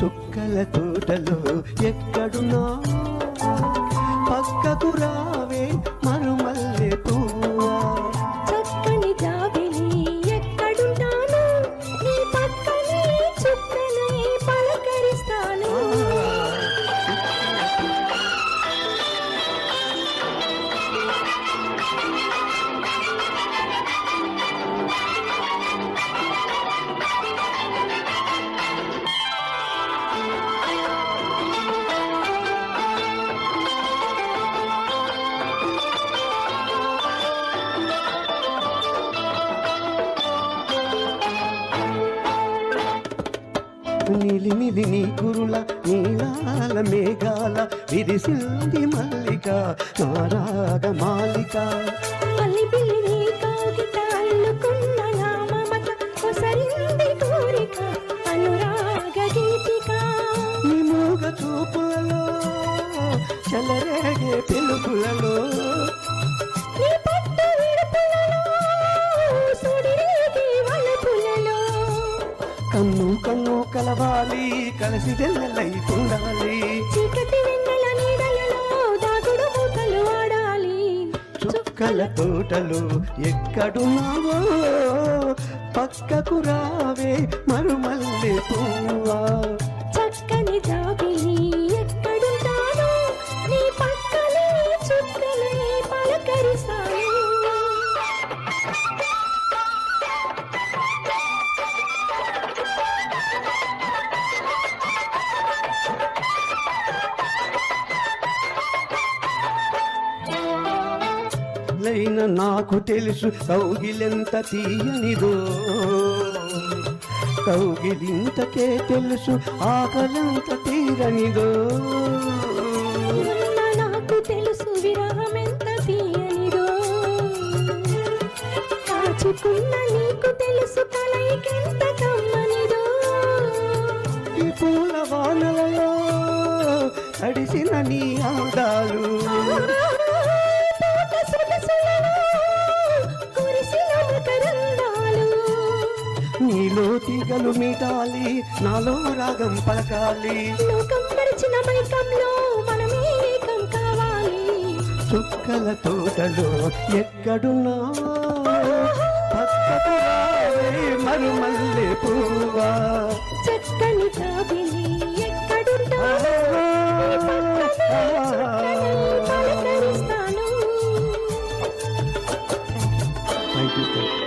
చుక్కల తోటలో ఎక్కడున్నా పక్కకు రావే మరుమల్లె పువ్వా చక్కని జాబిలి ఎక్కడుంటాను నీ పక్కనే చుక్కనై పలకరిస్తాను నిలిమిలి నీ కురుల నీలాల మేఘాల విరిసింది మల్లిక నారాగ మాలిక అలిబిలి నీ కౌగిట అల్లుకున్న నా మమత కొసరింది కోరిక అనురాగ గీతిక నీ మూగ చూపులలో చెలరేగే పిలుపులలో నీ పట్టు విడుపులలో సుడిరేగే వలపులలో కన్ను కన్ను కలవాలి కలిసి వెళ్ళలై ఉండాలి చీకటి వెన్నెల నీడలలో దాగుడు మూతలు ఆడాలి చుక్కల తోటలు ఎక్కడున్నావో పక్కకు రావే మరుమల్లె పువ్వా చక్కని జాబిలి ఎక్కడుంటాను నీ పక్కనే చుక్కలై పలకరిస్తాను లైన నాకు తెలుసు కౌగిలెంత తీయనిదో కౌగిలింతకే తెలుసు ఆకలంత తీరనిదో ఉన్న నాకు తెలుసు విరహమెంత తీయనిదో కాచుకున్న నీకు తెలుసు కలయికెంత కమ్మనిదో ఈ పూల వానలలో తడిసిన నీ ఆదాలు పూట సొగసులలో కురిసిన మకరందాలు నీలో తీగలు మీటాలి నాలో రాగం పలకాలి లోకం మరిచిన మైకంలో మనమే ఏకం కావాలి చుక్కల తోటలో ఎక్కడున్నా పక్కకు రావే మరుమల్లె పువ్వా చక్కని జాబిలి ఎక్కడుంటాను పలకరిస్తాను థ్యాంక్ యూ